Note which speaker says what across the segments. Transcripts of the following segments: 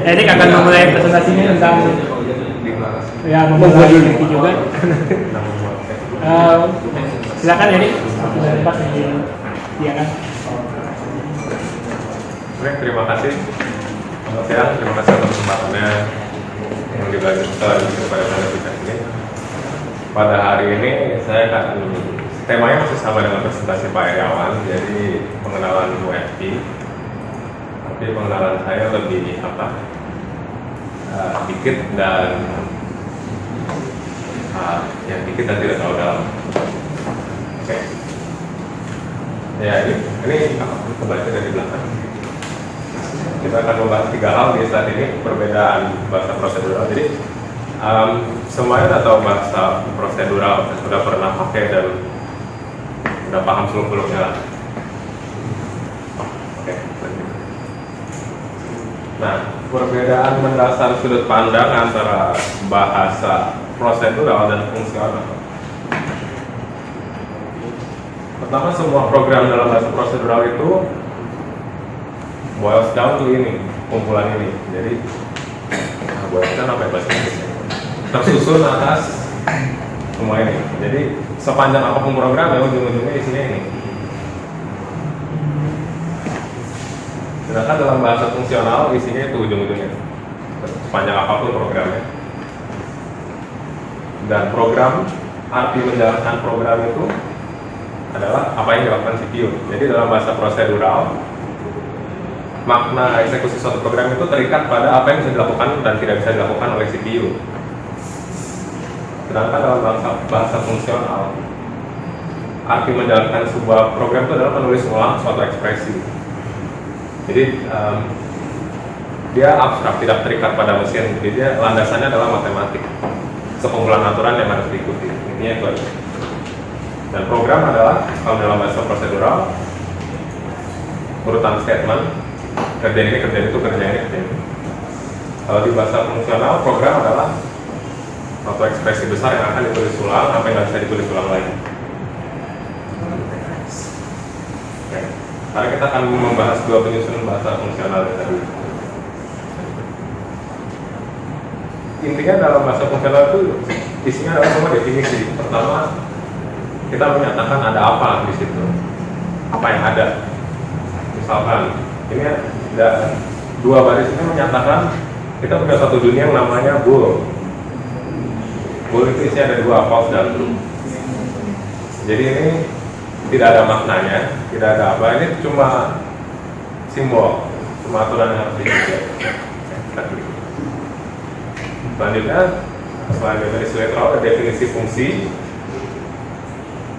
Speaker 1: Erik akan memulai presentasinya tentang ya memulai ini juga. Silakan Erik, pas dia kan.
Speaker 2: Baik, terima kasih. Selamat siang, terima kasih atas kesempatannya yang dibagi kepada saya ini. Pada hari ini saya akan temanya masih sama dengan presentasi Pak Irawan, jadi pengenalan UFP. Tapi pengenalan saya lebih dikit dan dikit dan tidak terlalu dalam. Oke. Ya ini kembali dari belakang. Kita akan membahas 3 hal di saat ini, perbedaan bahasa prosedural. Jadi semuanya tahu bahasa prosedural, sudah pernah pakai dan sudah paham seluk-beluknya. Oke. Nah, perbedaan mendasar sudut pandang antara bahasa prosedural dan fungsional. Pertama, semua program dalam bahasa prosedural itu boils down to ini, kumpulan ini. Jadi, boils down apa ya bahasa Inggrisnya? Tersusun atas semua ini. Jadi, sepanjang apapun program, ya ujung-ujungnya isinya ini. Sedangkan dalam bahasa fungsional, isinya itu ujung-ujungnya. Sepanjang apapun programnya. Dan program, arti menjalankan program itu adalah apa yang dilakukan CPU. Jadi dalam bahasa prosedural, makna eksekusi suatu program itu terikat pada apa yang bisa dilakukan dan tidak bisa dilakukan oleh CPU. Sedangkan dalam bahasa fungsional, arti menjalankan sebuah program itu adalah menulis ulang suatu ekspresi. Jadi dia abstrak, tidak terikat pada mesin. Jadi dia landasannya adalah matematik, sekumpulan aturan yang harus diikuti. Intinya itu aja. Dan program adalah, kalau dalam bahasa prosedural, urutan statement, kerja ini, kerja itu, kerja ini, kerja ini. Kalau di bahasa fungsional, program adalah suatu ekspresi besar yang akan ditulis ulang, apa yang nggak bisa ditulis ulang lagi. Oke. Sekarang kita akan membahas 2 penyusunan bahasa fungsional tadi. Intinya dalam bahasa fungsional itu isinya adalah semua definisi. Pertama, kita menyatakan ada apa di situ, apa yang ada. Misalkan ini ada 2 baris ini menyatakan kita punya satu dunia yang namanya bool. Bool itu isinya ada 2, false dan true. Jadi ini tidak ada maknanya, tidak ada apa. Ini cuma simbol, cuma aturan yang harus dijaga. Selanjutnya definisi literal ada definisi fungsi.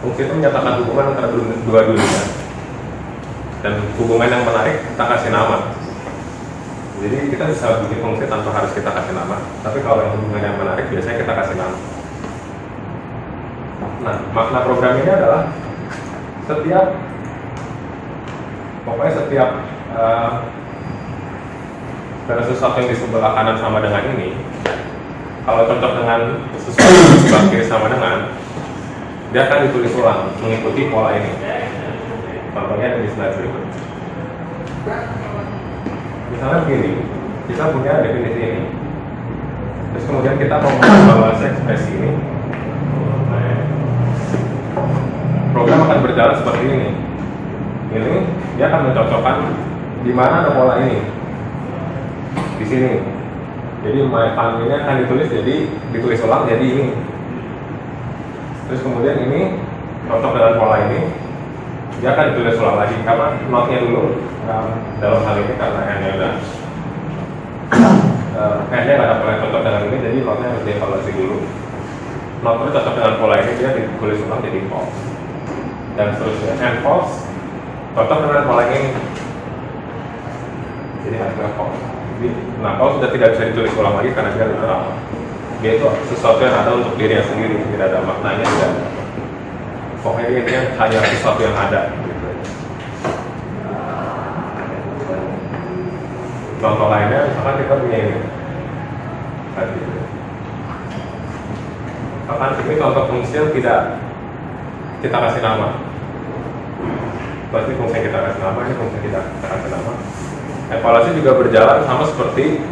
Speaker 2: Fungsi itu menyatakan hubungan antara 2 dunia. Dan hubungan yang menarik kita kasih nama. Jadi kita bisa bikin fungsi tanpa harus kita kasih nama. Tapi kalau yang hubungan yang menarik biasanya kita kasih nama. Nah, makna program ini adalah setiap dari sesuatu yang di sebelah kanan sama dengan ini, kalau cocok dengan sesuatu yang di sebelah kiri sama dengan, dia akan ditulis ulang mengikuti pola ini. Contohnya ada di slide berikut. Misalnya begini, kita punya definisi ini, terus kemudian kita mau mengevaluasi ekspresi ini. Program akan berjalan seperti ini. Ini dia akan mencocokkan di mana ada pola ini. Di sini. Jadi my fund ini akan ditulis ulang jadi ini. Terus kemudian ini cocok dengan pola ini, dia akan ditulis ulang lagi karena notnya dulu dalam hal ini karena n-nya udah n-nya nggak ada pola yang cocok dengan ini, jadi notnya harus dievaluasi dulu. Notnya cocok dengan pola ini, dia ditulis ulang jadi false dan seterusnya. N false cocok dengan pola ini, jadi hasilnya false. Nah, kalau sudah tidak bisa ditulis ulang lagi karena dia literal, dia itu sesuatu yang ada untuk dirinya sendiri, tidak ada maknanya, tidak ada. Pokoknya ini hanya sesuatu yang ada. Gitu. Contoh lainnya, misalkan kita punya ini. Misalkan ini contoh fungsi yang tidak kita kasih nama. Berarti fungsi yang kita kasih nama, ini fungsi yang kita kasih nama. Evaluasi juga berjalan sama seperti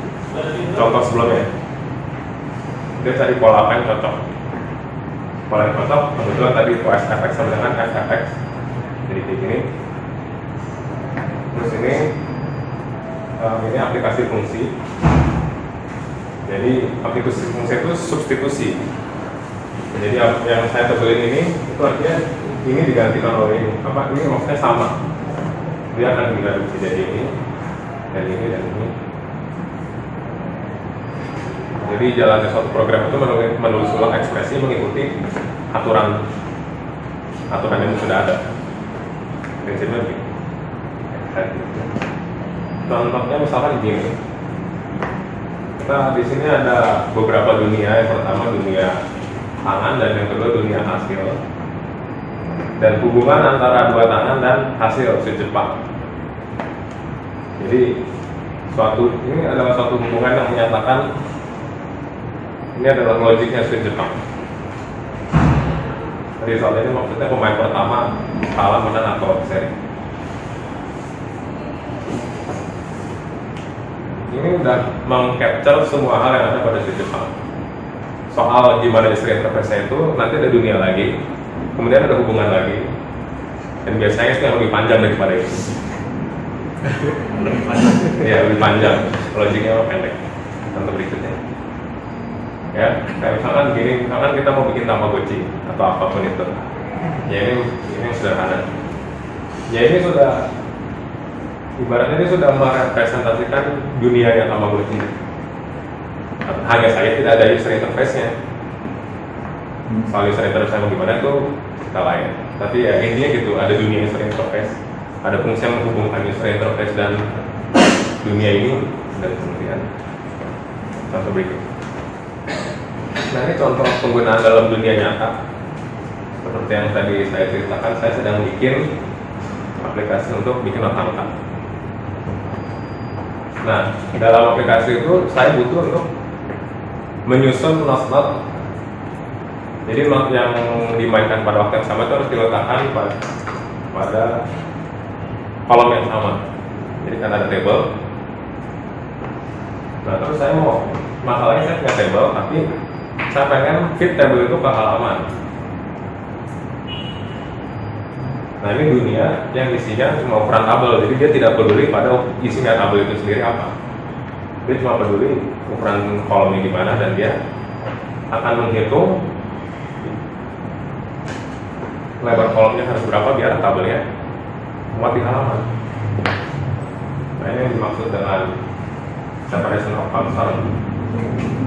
Speaker 2: contoh sebelumnya. Dia cari pola apa yang cocok. Pola yang cocok, kebetulan tadi itu SFX sama dengan FFX. Jadi kayak gini. Terus ini aplikasi fungsi. Jadi aplikasi fungsi itu substitusi. Jadi yang saya tebelin ini itu artinya ini digantikan oleh ini. Apa ini maksudnya sama? Dia akan diganti jadi ini dan ini dan ini. Jadi jalannya suatu program itu menulis ulang ekspresi mengikuti aturan yang sudah ada. Prinsipnya begini. Contohnya misalkan gini. Kita di sini ada beberapa dunia. Yang pertama dunia tangan dan yang kedua dunia hasil. Dan hubungan antara dua tangan dan hasil Jepang. Jadi ini adalah suatu hubungan yang menyatakan ini adalah logiknya Jepang. Jadi soal ini maksudnya pemain pertama kalah menang atau seri. Ini udah meng-capture semua hal yang ada pada Jepang. Soal gimana user interface-nya itu nanti ada dunia lagi, kemudian ada hubungan lagi, dan biasanya itu yang lebih panjang daripada itu. Ya lebih panjang, logiknya lebih pendek. Contoh berikutnya. Ya, kayak misalkan gini, misalkan kita mau bikin Tamagotchi atau apapun itu. Ya ini sederhana. Ya ini sudah ibaratnya ini sudah merepresentasikan dunia yang Tamagotchi. Hanya saja tidak ada user interface-nya. Soal user interface gimana itu kita lain. Tapi ya intinya gitu, ada dunia user interface, ada fungsi yang menghubungkan user interface dan dunia ini dan kemudian contoh berikut. Nah ini contoh penggunaan dalam dunia nyata. Seperti yang tadi saya ceritakan, saya sedang bikin aplikasi untuk bikin otak-otak. Nah, dalam aplikasi itu saya butuh untuk menyusun not-not. Jadi not yang dimainkan pada waktu yang sama itu harus diletakkan pada kolom yang sama. Jadi kan ada table. Nah terus saya masalahnya saya punya table, tapi saya pengen fit table itu ke halaman. Nah ini dunia yang isinya cuma ukuran tabel, jadi dia tidak peduli pada isinya tabel itu sendiri apa. Dia cuma peduli ukuran kolomnya gimana dan dia akan menghitung lebar kolomnya harus berapa biar tabelnya muat di halaman. Nah ini yang dimaksud dengan separation of concern.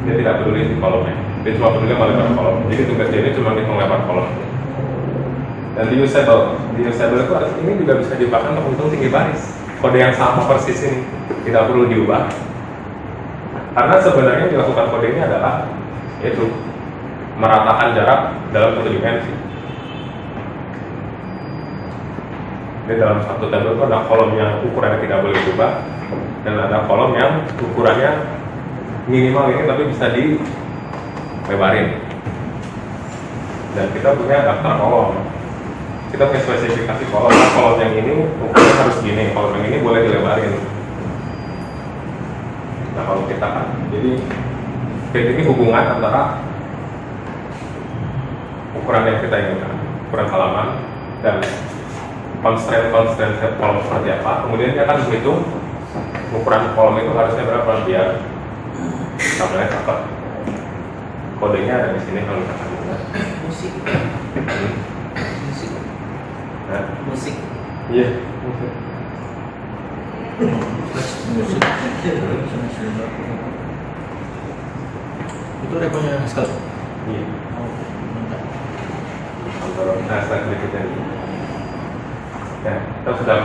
Speaker 2: Dia tidak peduli di kolomnya, dia cuma peduli sama lebar kolom. Jadi tugas dia ini cuma ngitung lebar kolom. Dan di usable itu ini juga bisa dipakai untuk menghitung tinggi baris. Kode yang sama persis ini tidak perlu diubah. Karena sebenarnya yang dilakukan kode ini adalah yaitu meratakan jarak dalam satu dimensi. Jadi dalam satu tabel itu ada kolom yang ukurannya tidak boleh diubah dan ada kolom yang ukurannya minimal ini tapi bisa dilebarin. Dan kita punya daftar kolom. Kita punya spesifikasi kolom yang ini ukurannya harus gini, kolom yang ini boleh dilebarin. Nah kalau kita kan, jadi ini hubungan antara ukuran yang kita inginkan, ukuran halaman dan constraint kolom seperti apa. Kemudian dia akan menghitung ukuran kolom itu harusnya berapa biar tabelnya dapat. Kodenya ada di sini kalau misalkan
Speaker 3: musik. Musik.
Speaker 2: Iya.
Speaker 3: Musik. Itu rekonya Haskell.
Speaker 2: Iya.
Speaker 3: Oh, mantap.
Speaker 2: Nah, slide berikutnya. Ya, kita sudah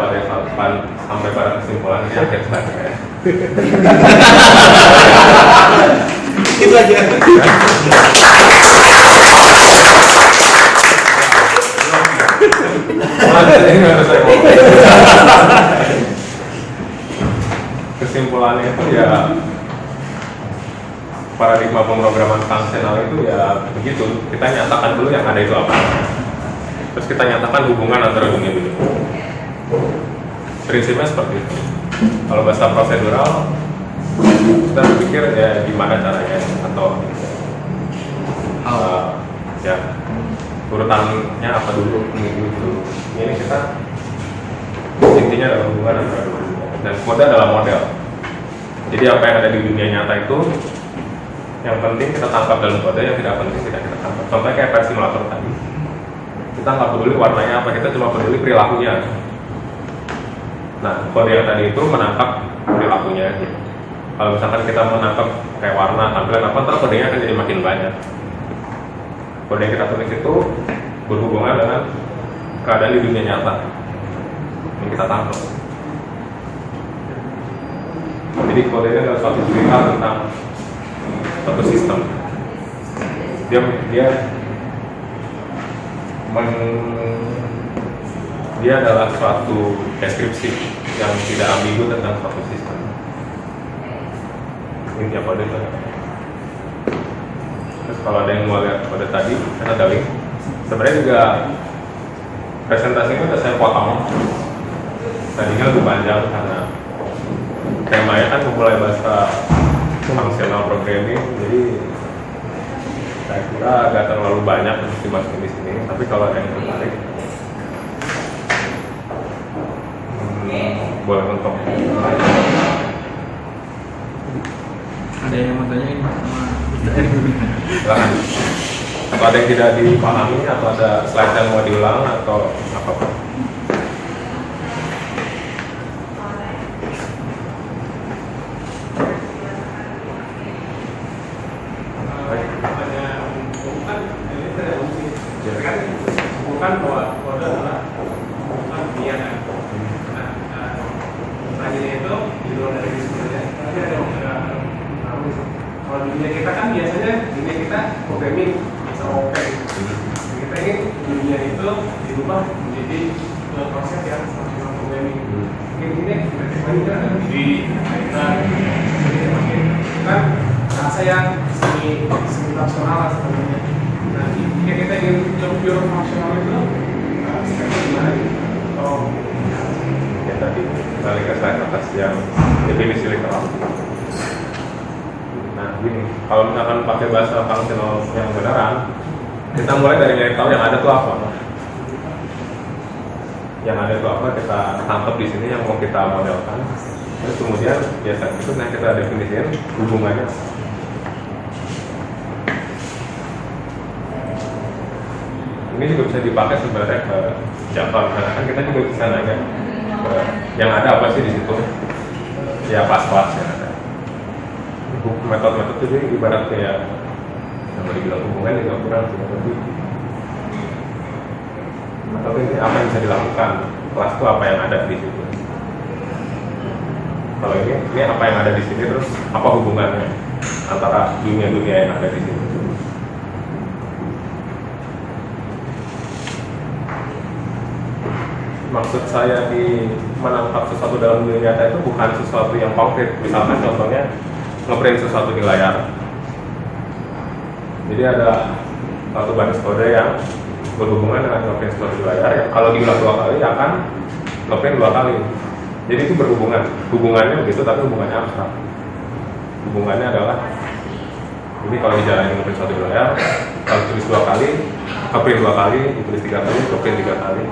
Speaker 2: sampai pada kesimpulan di akhir slide ya.
Speaker 3: Itu aja.
Speaker 2: Kesimpulannya itu ya paradigma pemrograman fungsional itu ya begitu. Kita nyatakan dulu yang ada itu apa, terus kita nyatakan hubungan antara dunia dulu. Prinsipnya seperti itu. Kalau bahasa prosedural kita berpikir ya gimana caranya atau ya urutannya apa dulu gitu. Ini kita intinya adalah hubungan antara dua dunia dan kode adalah model. Jadi apa yang ada di dunia nyata itu yang penting kita tangkap dalam kode, yang tidak penting tidak kita tangkap. Contohnya kayak pet simulator tadi, kita nggak peduli warnanya apa, kita cuma peduli perilakunya. Nah, kode yang tadi itu menangkap perilakunya. Kalau misalkan kita menangkap kayak warna, tampilan apa, ntar kodenya akan jadi makin banyak. Kode yang kita tulis itu berhubungan dengan keadaan di dunia nyata yang kita tangkap. Jadi kode ini adalah suatu cerita tentang suatu sistem. Dia adalah suatu deskripsi yang tidak ambigu tentang suatu sistem. Ini apa kode itu? Terus kalau ada yang mau lihat kode tadi, kan ada link. Sebenarnya juga presentasinya udah saya potong. Tadinya lebih panjang karena temanya kan memulai bahasa functional programming, jadi saya kira agak terlalu banyak untuk dimasukin di sini. Tapi kalau ada yang tertarik, boleh untuk
Speaker 3: Ada yang mau tanya ini sama Mr. Erick?
Speaker 2: silakan. Kalau ada yang tidak dipahami atau ada slide yang mau diulang atau apa-apa.
Speaker 1: Bukan bahwa kode adalah bukan dunia kan. Tadinya itu di luar dari sebenarnya. Tapi ada kalau dunia kita kan biasanya dunia kita programming bisa open. Kita ingin dunia itu dirubah menjadi proses yang functional programming. Mungkin ini kita di makin kan rasa yang semi fungsional sebenarnya. Nah, jika kita ingin yang pure fungsional itu, sekarang gimana? Oh,
Speaker 2: Ya tadi balik ke slide atas yang definisi literal. Nah, gini, kalau misalkan pakai bahasa functional yang beneran, kita mulai dari nyari tahu yang ada tuh apa. Yang ada itu apa kita tangkap di sini yang mau kita modelkan. Terus kemudian biasa itu yang kita definisikan hubungannya. Ini juga bisa dipakai sebenarnya ke Java, karena kan kita juga bisa nanya ke yang ada apa sih di situ, ya pas-pas yang ada. Metode-metode itu ibarat kayak sama dibilang hubungan juga kurang sih, tapi metode ini apa yang bisa dilakukan, kelas itu apa yang ada di situ. Kalau ini apa yang ada di sini, terus apa hubungannya antara dunia-dunia yang ada di sini. Maksud saya di menangkap sesuatu dalam dunia nyata itu bukan sesuatu yang konkret. Misalkan contohnya ngeprint sesuatu di layar. Jadi ada satu baris kode yang berhubungan dengan ngeprint sesuatu di layar. Yang kalau diulang 2 kali akan ngeprint 2 kali. Jadi itu berhubungan. Hubungannya begitu, tapi hubungannya abstrak. Hubungannya adalah ini kalau dijalanin ngeprint sesuatu di layar, kalau tulis 2 kali, ngeprint 2 kali, ditulis 3 kali, ngeprint 3 kali.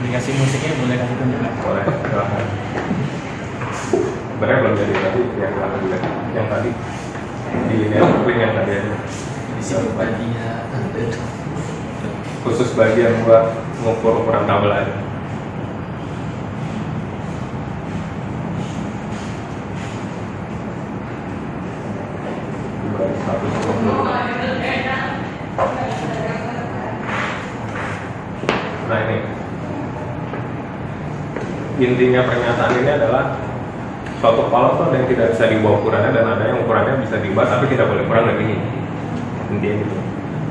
Speaker 3: Dikasih musiknya boleh kasih tunjuk?
Speaker 2: Boleh, silahkan. Sebenarnya belum jadi tadi yang silahkan dilihat. Yang tadi di link yang tadi ada.
Speaker 3: Di sini bagian
Speaker 2: Khusus bagian buat mengukur ukuran kabel aja. Nah ini intinya pernyataan ini adalah suatu kolom tuh ada yang tidak bisa diubah ukurannya dan ada yang ukurannya bisa diubah tapi tidak boleh kurang dari ini. Intinya gitu.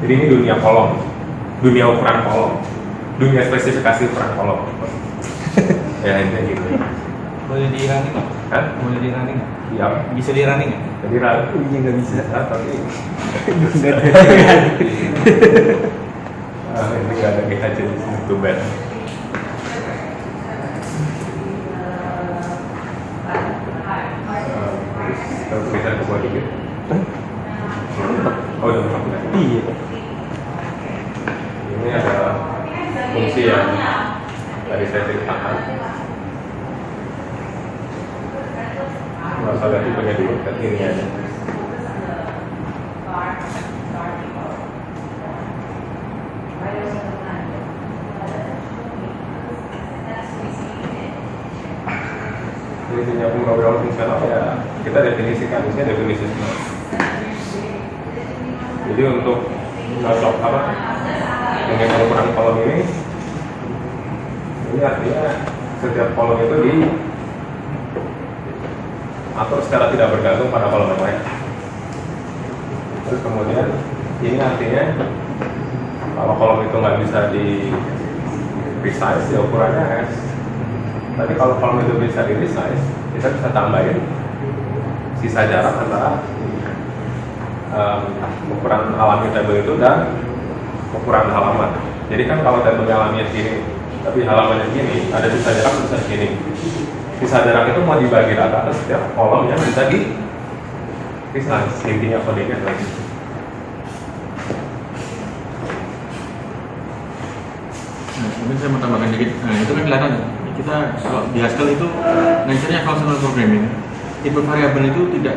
Speaker 2: Jadi ini dunia kolom, dunia ukuran kolom, dunia spesifikasi ukuran kolom. Ya intinya gitu.
Speaker 3: boleh di running nggak?
Speaker 2: Hah?
Speaker 3: Boleh di running nggak?
Speaker 2: Iya.
Speaker 3: Bisa di running nggak?
Speaker 2: Jadi
Speaker 3: Iya nggak bisa.
Speaker 2: tapi
Speaker 3: Nggak ada.
Speaker 2: ini nggak ada GHC di sini tuh bad. Kita bisa ke bawah dikit. Oh udah masuk ya?
Speaker 4: Iya.
Speaker 2: Ini ada fungsi yang tadi saya ceritakan. Masalah tipenya dulu, ini aja. Intinya pemrograman fungsional ya kita definisikan, misalnya definisi semua. Jadi untuk cocok apa dengan ukuran kolom ini artinya setiap kolom itu diatur secara tidak bergantung pada kolom yang lain. Terus kemudian ini artinya kalau kolom itu nggak bisa di resize ya ukurannya S. Tapi kalau kolom itu bisa di resize, kita bisa tambahin sisa jarak antara ukuran alami tabel itu dan ukuran halaman. Jadi kan kalau tabelnya alaminya segini, tapi halamannya segini, ada sisa jarak bisa segini. Sisa jarak itu mau dibagi rata atas setiap kolom yang bisa di resize. Intinya kodenya lagi.
Speaker 3: Nah, mungkin saya mau tambahkan dikit. Nah, itu kan kelihatan kita kalau di Haskell itu nature-nya functional programming. Tipe variabel itu tidak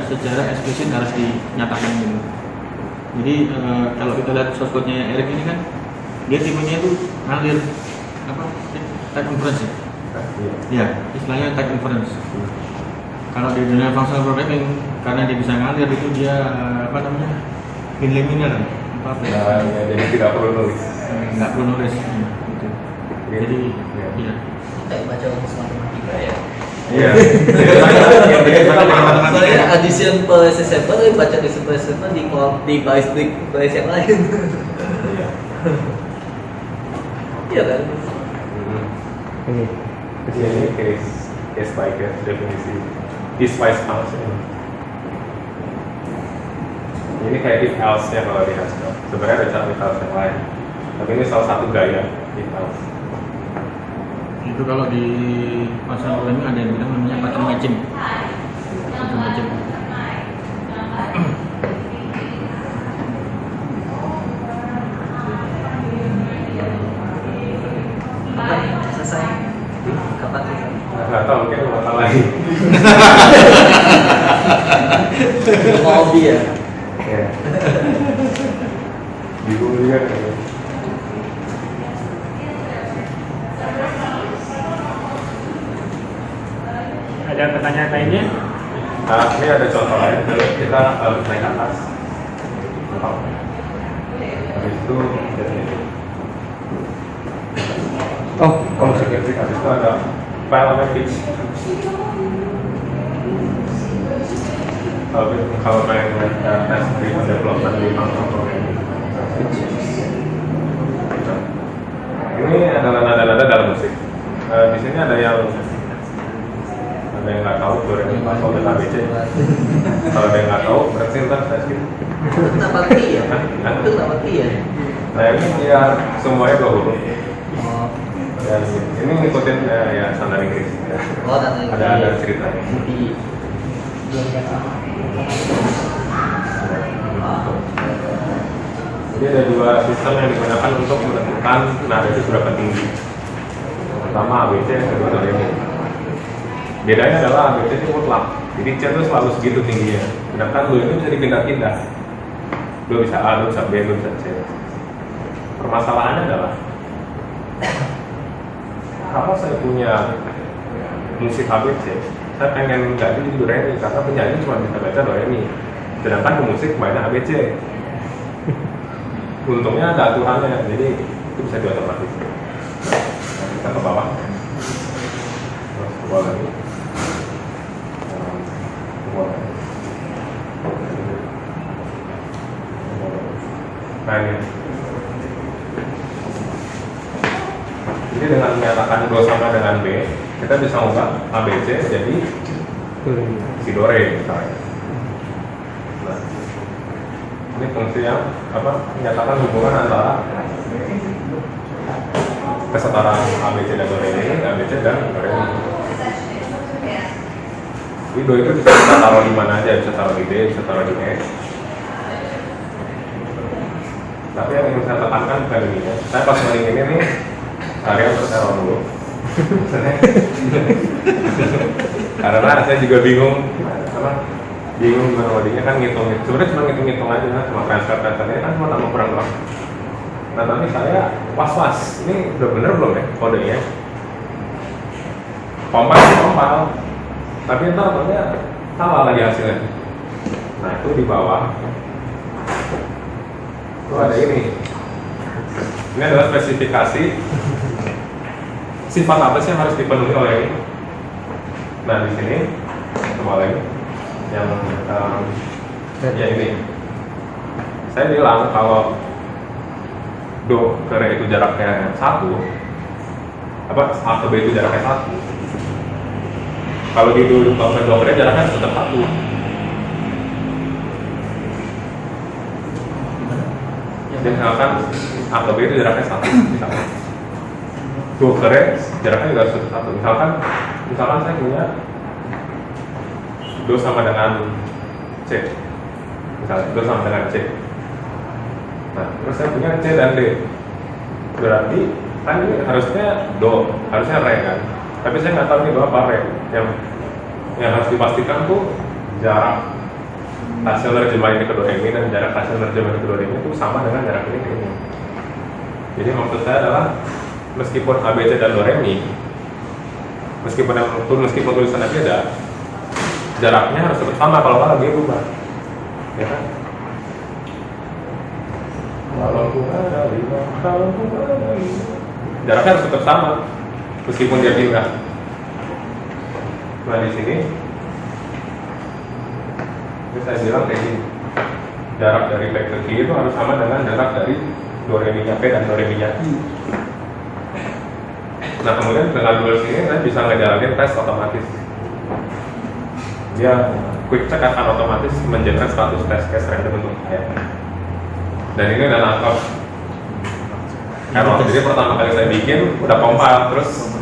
Speaker 3: secara eksplisit harus dinyatakan gitu. Jadi kalau kita lihat source code-nya Eric ini kan dia tipenya itu ngalir apa? Type inference ya. Ya, istilahnya type inference. Kalau di dunia functional programming karena dia bisa ngalir itu dia apa namanya? Linear apa ya?
Speaker 2: Jadi tidak perlu nulis.
Speaker 3: Nggak perlu nulis gitu. Jadi ya.
Speaker 5: Kayak baca rumus matematika ya.
Speaker 2: Iya.
Speaker 5: Soalnya addition per simple baca di simple di baris yang lain.
Speaker 2: Iya.
Speaker 5: Iya kan?
Speaker 2: Ini case by case definisi piecewise function. Ini kayak if else nya kalau di Haskell. Sebenarnya ada cara if else yang lain. Tapi ini salah satu gaya if else.
Speaker 3: Itu kalau di functional programming ada yang bilang namanya pattern matching. Pattern matching.
Speaker 5: Kapan selesai? Kapan selesai?
Speaker 2: Nggak tahu mungkin masalah lagi.
Speaker 5: Mau dia.
Speaker 2: Ya. Bingung juga.
Speaker 4: Ada pertanyaan lainnya?
Speaker 2: Nah, ini ada contoh lain. Kita naik ke atas. Habis itu konsekuensi. Habis itu ada file namanya pitch. Kalau pengen tes driven development di functional programming. Ini ada nada-nada dalam musik. Di sini ada yang nggak tahu teori pasal dan ABC. Kalau ada yang nggak tahu berarti ntar saya skip.
Speaker 5: Kenapa T ya? Itu kenapa T ya?
Speaker 2: Nah ini biar semuanya 2 huruf.
Speaker 5: Oh,
Speaker 2: Dan ini ngikutin ya standar Inggris.
Speaker 5: oh nanti.
Speaker 2: Ada ceritanya. Jadi ada 2 sistem yang digunakan untuk menentukan nada itu seberapa tinggi. Pertama ABC, yang kedua do re mi. Bedanya adalah ABC itu mutlak. Jadi C itu selalu segitu tingginya. Sedangkan do itu bisa dipindah-pindah. Do bisa A, do bisa B, do bisa C. Permasalahannya adalah kalau saya punya musik ABC, saya pengen ganti di do re mi karena penyanyi cuma bisa baca do re mi. Sedangkan pemusik mainnya ABC. Untungnya ada aturannya, jadi itu bisa diotomatis. Nah, kita ke bawah. Terus ke bawah lagi. Ke bawah lagi. Nah ini. Jadi dengan menyatakan do sama dengan B, kita bisa mengubah ABC jadi si do re misalnya. Nah. Ini fungsi yang menyatakan hubungan antara kesetaraan ABC dan do re mi, ABC dan do re mi. Jadi do itu bisa kita taruh di mana aja, bisa taruh di D, bisa taruh di E. Tapi yang ingin saya tekankan bukan ini ya. Saya pas main ini nih, Arya terserah dulu. Karena saya juga bingung gimana wadinya kan ngitung. Sebenarnya cuma ngitung aja, cuma transfernya kan cuma tambah kurang doang. Nah tapi saya was-was, ini udah bener belum ya kodenya? Kompal, tapi ntar pokoknya salah lagi hasilnya. Nah itu di bawah itu ada ini. Ini adalah spesifikasi sifat apa sih yang harus dipenuhi oleh ini. Nah di sini coba lagi yang ya ini. Saya bilang kalau do ke re itu jaraknya 1, A ke B itu jaraknya 1. Kalau di do ke re jaraknya tetap 1. Jadi misalkan A ke B itu jaraknya 1 misalkan. Do ke re jaraknya juga harus 1. Misalkan saya punya do sama dengan C. Misalnya do sama dengan C. Nah, terus saya punya C dan D. Berarti kan ini harusnya do, harusnya re kan. Tapi saya nggak tahu ini do apa re. Yang harus dipastikan tuh jarak hasil nerjemah ini ke do re mi dan jarak hasil nerjemah ini ke do re mi itu sama dengan jarak ini ke ini. Jadi maksud saya adalah meskipun A, B, C dan do re mi, meskipun tulisannya beda, jaraknya harus tetap sama, kalau nggak dia berubah, ya kan? Jaraknya harus tetap sama meskipun dia pindah. Nah di sini saya bilang kayak gini, jarak dari back ke kiri itu harus sama dengan jarak dari do re mi nya P dan do re mi nya I. Nah kemudian dengan rules ini saya bisa ngejalanin tes otomatis. Dia quick check akan otomatis mengenerate status test case random untuk saya. Dan ini udah nangkep error. Jadi pertama kali saya bikin udah compile, terus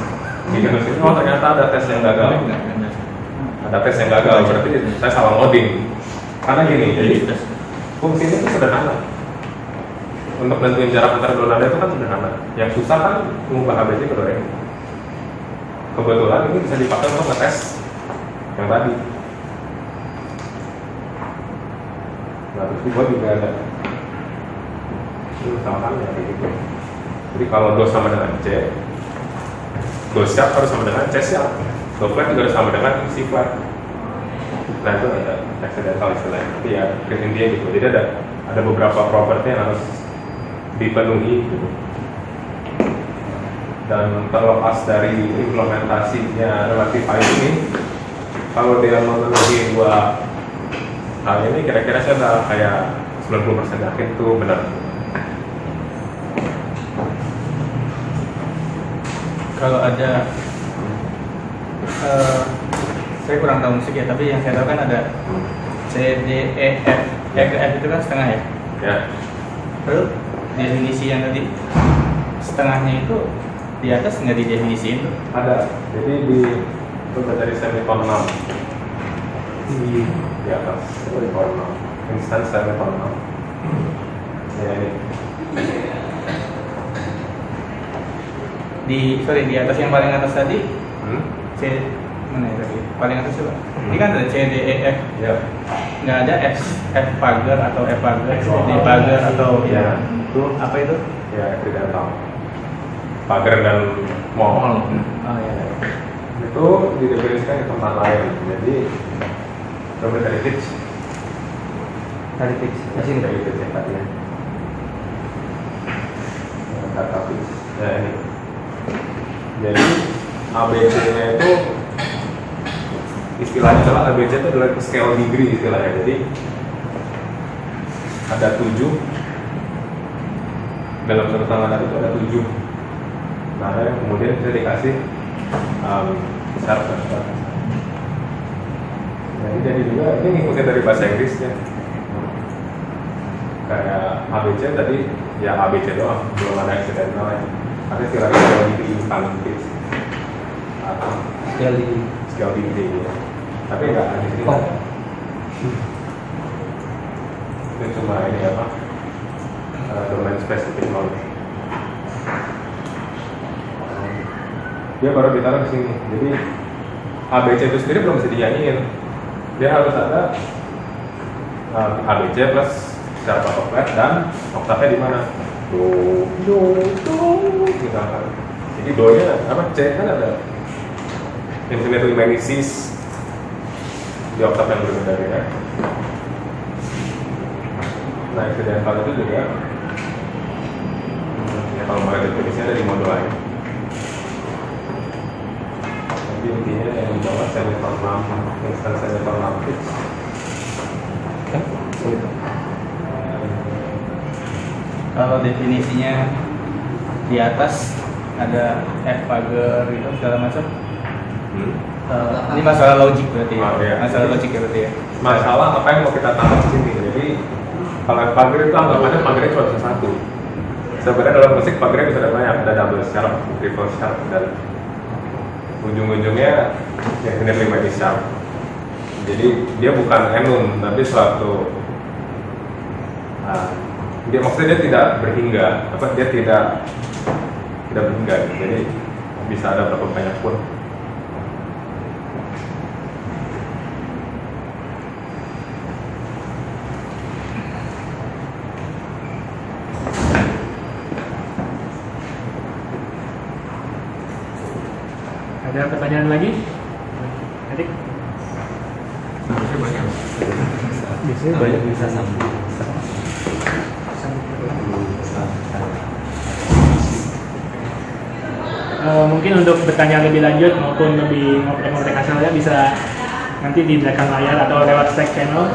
Speaker 2: bikin mesin, oh ternyata ada tes yang gagal. Ada tes yang gagal, berarti saya salah loading. Karena gini, jadi fungsi ini tuh sederhana. Untuk nentuin jarak antara dua nada itu kan sederhana. Yang susah kan mengubah ABC ke do re mi. Kebetulan ini bisa dipakai untuk ngetes yang tadi. Nah terus dibuat juga ada misalkan ya kayak gitu. Jadi kalau do sama dengan C, do sharp harus sama dengan C sharp, do flat juga harus sama dengan C flat. Nah itu ada accidental istilahnya, tapi ya intinya gitu. Jadi ada beberapa properti yang harus dipenuhi gitu. Dan terlepas dari implementasinya relatif ini, kalau dia memenuhi dua hal ini, kira-kira saya udah kayak 90% yakin itu benar.
Speaker 3: Kalau ada saya kurang tahu musik ya, tapi yang saya tahu kan ada C, D, E, F. E ke F itu kan setengah ya?
Speaker 2: Ya.
Speaker 3: Lalu definisi yang tadi setengahnya itu di atas nggak didefinisiin tuh?
Speaker 2: Ada. Jadi itu dari semiton 6 di atas semiton 6. Instance semiton 6. Ya ini.
Speaker 3: Di atas yang paling atas tadi C mana ya tadi? Paling atas coba. Ini kan ada C, D, E, F.
Speaker 2: Ya.
Speaker 3: Nggak ada F pagar atau F pagar, D pagar atau
Speaker 2: ya.
Speaker 3: Itu apa itu?
Speaker 2: Ya, accidental. Pagar dan mall.
Speaker 3: Oh ya.
Speaker 2: Itu didefinisikan di tempat lain. Jadi coba dari fix.
Speaker 5: Tadi fix, masih
Speaker 2: Dari fix yang tadi ya. Kata fix. Ya ini. Jadi ABC-nya itu istilahnya adalah ABC itu adalah scale degree istilahnya. Jadi ada 7 dalam satu tangan itu ada 7. Nah yang kemudian bisa dikasih syarat. Jadi juga ini ngikutin dari bahasa Inggrisnya. kayak ABC tadi ya ABC doang, belum ada accidental ya. Tapi istilahnya kalau di income pitch atau skill degree ya. Tapi nggak ada di sini. Itu cuma ini apa? Domain specific knowledge. Dia baru ditaruh di sini. Jadi ABC itu sendiri belum bisa dinyanyiin. Dia harus ada ABC plus sharp atau flat dan oktavnya di mana? Do misalkan. Jadi do-nya apa? C kan ada infinitely many C's di oktav yang berbeda-beda. Nah, accidental itu juga ya kalau mulai definisinya ada di modul lain. Tapi intinya yang bawah semiformal, instant semiformal pitch.
Speaker 6: Kalau definisinya di atas ada F-Pager gitu segala macam. Ini masalah logik berarti ya.
Speaker 2: Oh, iya.
Speaker 6: Masalah logik ya berarti ya.
Speaker 2: Masalah apa yang mau kita tangkap di sini. Jadi kalau F-Pager itu anggapannya pagernya cuma bisa satu. Sebenarnya dalam musik pagernya bisa ada banyak, ada double sharp, triple sharp, dan ujung-ujungnya definitely many sharp. Jadi dia bukan enun, tapi suatu dia maksudnya dia tidak berhingga, dia tidak berhingga. Jadi bisa ada berapa banyak pun.
Speaker 4: Ada pertanyaan lagi? Adik?
Speaker 3: Biasanya banyak.
Speaker 5: Bisa sambung.
Speaker 4: Mungkin untuk bertanya lebih lanjut maupun lebih ngobrol-ngobrol hasilnya bisa nanti di belakang layar atau lewat Slack channel.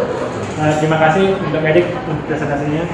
Speaker 4: Terima kasih untuk Edik untuk presentasinya.